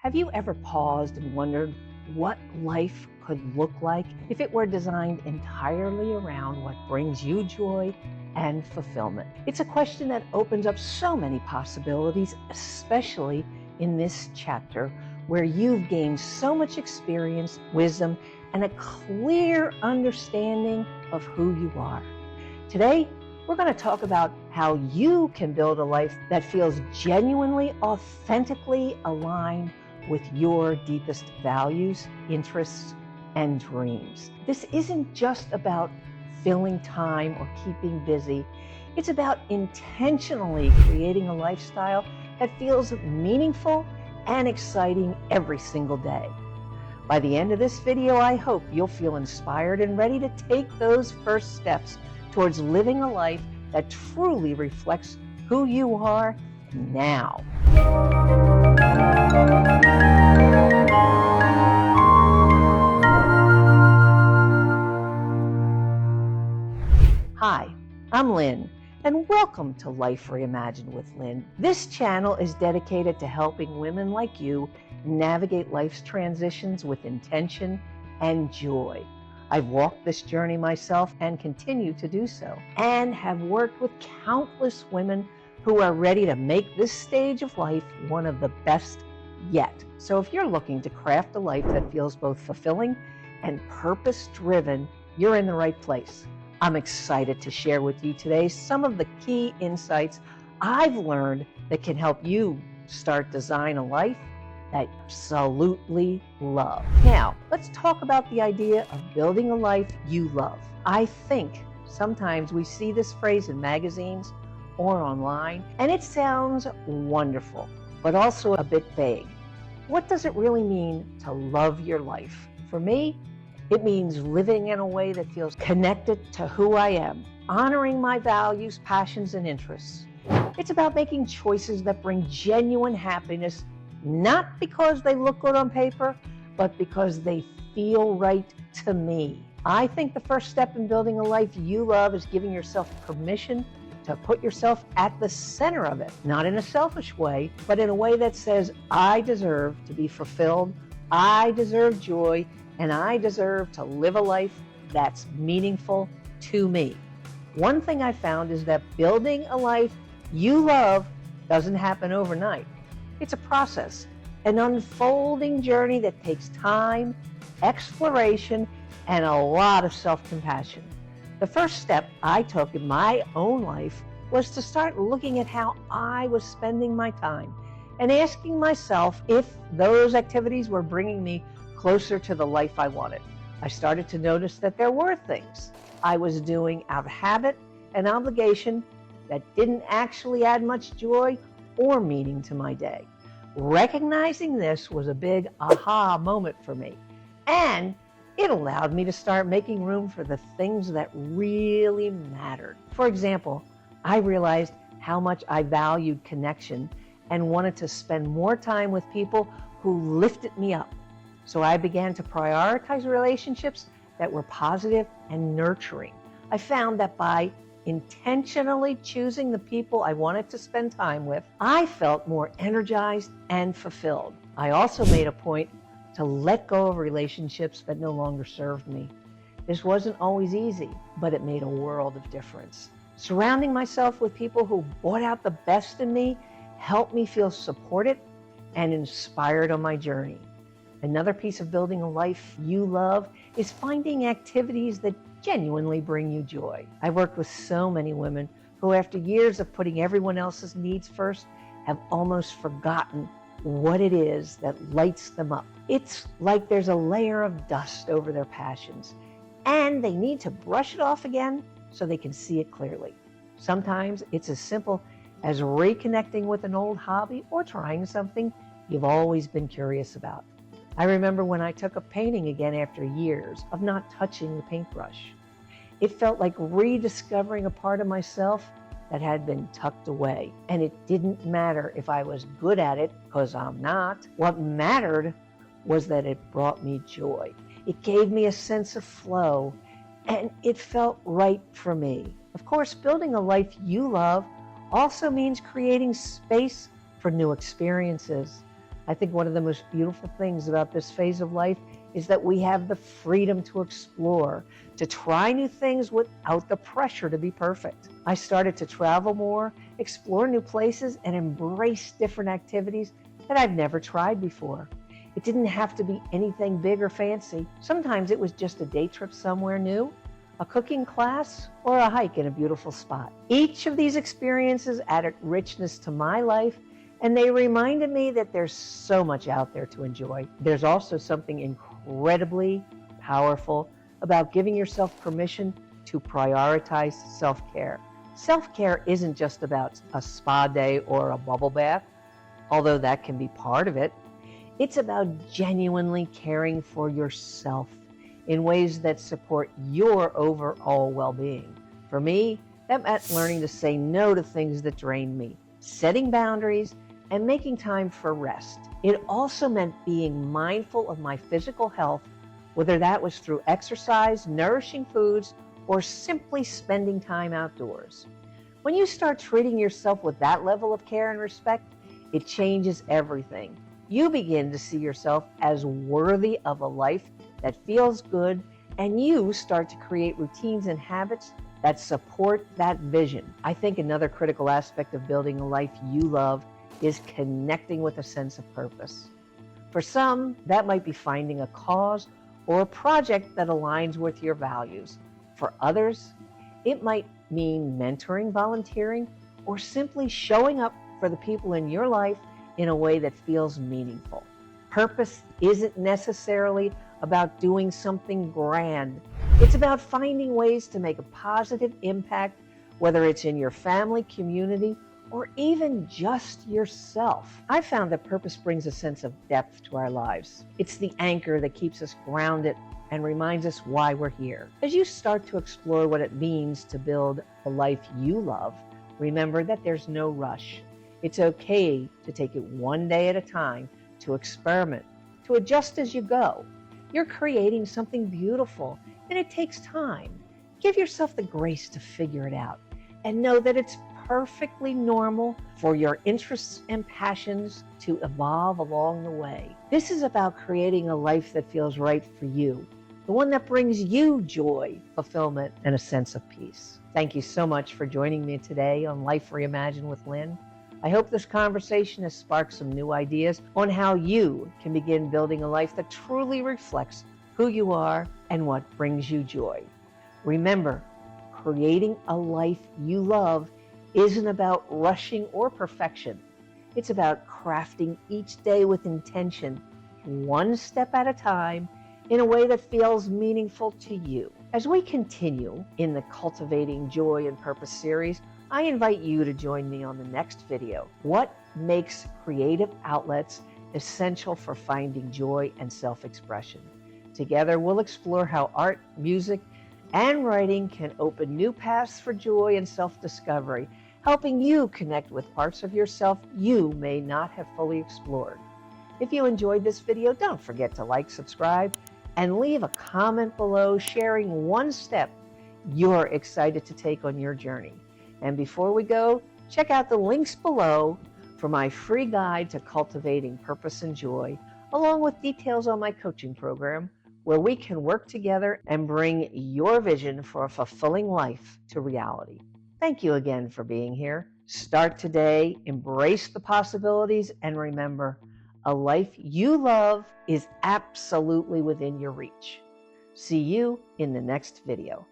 Have you ever paused and wondered what life could look like if it were designed entirely around what brings you joy and fulfillment? It's a question that opens up so many possibilities, especially in this chapter where you've gained so much experience, wisdom, and a clear understanding of who you are. Today, we're going to talk about how you can build a life that feels genuinely, authentically aligned with your deepest values, interests, and dreams. This isn't just about filling time or keeping busy. It's about intentionally creating a lifestyle that feels meaningful and exciting every single day. By the end of this video, I hope you'll feel inspired and ready to take those first steps towards living a life that truly reflects who you are now. Hi, I'm Lynn, and welcome to Life Reimagined with Lynn. This channel is dedicated to helping women like you navigate life's transitions with intention and joy. I've walked this journey myself and continue to do so, and have worked with countless women who are ready to make this stage of life one of the best yet. So if you're looking to craft a life that feels both fulfilling and purpose-driven, you're in the right place. I'm excited to share with you today some of the key insights I've learned that can help you start design a life that you absolutely love. Now, let's talk about the idea of building a life you love. I think sometimes we see this phrase in magazines or online, and it sounds wonderful, but also a bit vague. What does it really mean to love your life? For me, it means living in a way that feels connected to who I am, honoring my values, passions, and interests. It's about making choices that bring genuine happiness, not because they look good on paper, but because they feel right to me. I think the first step in building a life you love is giving yourself permission to put yourself at the center of it, not in a selfish way, but in a way that says, I deserve to be fulfilled, I deserve joy, and I deserve to live a life that's meaningful to me. One thing I found is that building a life you love doesn't happen overnight. It's a process, an unfolding journey that takes time, exploration, and a lot of self-compassion. The first step I took in my own life was to start looking at how I was spending my time and asking myself if those activities were bringing me closer to the life I wanted. I started to notice that there were things I was doing out of habit and obligation that didn't actually add much joy or meaning to my day. Recognizing this was a big aha moment for me, and it allowed me to start making room for the things that really mattered. For example, I realized how much I valued connection and wanted to spend more time with people who lifted me up. So I began to prioritize relationships that were positive and nurturing. I found that by intentionally choosing the people I wanted to spend time with, I felt more energized and fulfilled. I also made a point to let go of relationships that no longer served me. This wasn't always easy, but it made a world of difference. Surrounding myself with people who brought out the best in me helped me feel supported and inspired on my journey. Another piece of building a life you love is finding activities that genuinely bring you joy. I worked with so many women who, after years of putting everyone else's needs first, have almost forgotten what it is that lights them up. It's like there's a layer of dust over their passions, and they need to brush it off again so they can see it clearly. Sometimes it's as simple as reconnecting with an old hobby or trying something you've always been curious about. I remember when I took up painting again after years of not touching the paintbrush. It felt like rediscovering a part of myself that had been tucked away. And it didn't matter if I was good at it, because I'm not. What mattered was that it brought me joy. It gave me a sense of flow, and it felt right for me. Of course, building a life you love also means creating space for new experiences. I think one of the most beautiful things about this phase of life is that we have the freedom to explore, to try new things without the pressure to be perfect. I started to travel more, explore new places, and embrace different activities that I've never tried before. It didn't have to be anything big or fancy. Sometimes it was just a day trip somewhere new, a cooking class, or a hike in a beautiful spot. Each of these experiences added richness to my life, and they reminded me that there's so much out there to enjoy. There's also something incredibly powerful about giving yourself permission to prioritize self-care. Self-care isn't just about a spa day or a bubble bath, although that can be part of it. It's about genuinely caring for yourself in ways that support your overall well-being. For me, that meant learning to say no to things that drained me, setting boundaries, and making time for rest. It also meant being mindful of my physical health, whether that was through exercise, nourishing foods, or simply spending time outdoors. When you start treating yourself with that level of care and respect, it changes everything. You begin to see yourself as worthy of a life that feels good, and you start to create routines and habits that support that vision. I think another critical aspect of building a life you love is connecting with a sense of purpose. For some, that might be finding a cause or a project that aligns with your values. For others, it might mean mentoring, volunteering, or simply showing up for the people in your life in a way that feels meaningful. Purpose isn't necessarily about doing something grand. It's about finding ways to make a positive impact, whether it's in your family, community, or even just yourself. I found that purpose brings a sense of depth to our lives. It's the anchor that keeps us grounded and reminds us why we're here. As you start to explore what it means to build a life you love, remember that there's no rush. It's okay to take it one day at a time, to experiment, to adjust as you go. You're creating something beautiful, and it takes time. Give yourself the grace to figure it out, and know that it's perfectly normal for your interests and passions to evolve along the way. This is about creating a life that feels right for you, the one that brings you joy, fulfillment, and a sense of peace. Thank you so much for joining me today on Life Reimagined with Lynn. I hope this conversation has sparked some new ideas on how you can begin building a life that truly reflects who you are and what brings you joy. Remember, creating a life you love isn't about rushing or perfection. It's about crafting each day with intention, one step at a time, in a way that feels meaningful to you. As we continue in the Cultivating Joy and Purpose series, I invite you to join me on the next video. What makes creative outlets essential for finding joy and self-expression? Together, we'll explore how art, music, and writing can open new paths for joy and self-discovery, helping you connect with parts of yourself you may not have fully explored. If you enjoyed this video, don't forget to like, subscribe, and leave a comment below sharing one step you're excited to take on your journey. And before we go, check out the links below for my free guide to cultivating purpose and joy, along with details on my coaching program, where we can work together and bring your vision for a fulfilling life to reality. Thank you again for being here. Start today, embrace the possibilities, and remember, a life you love is absolutely within your reach. See you in the next video.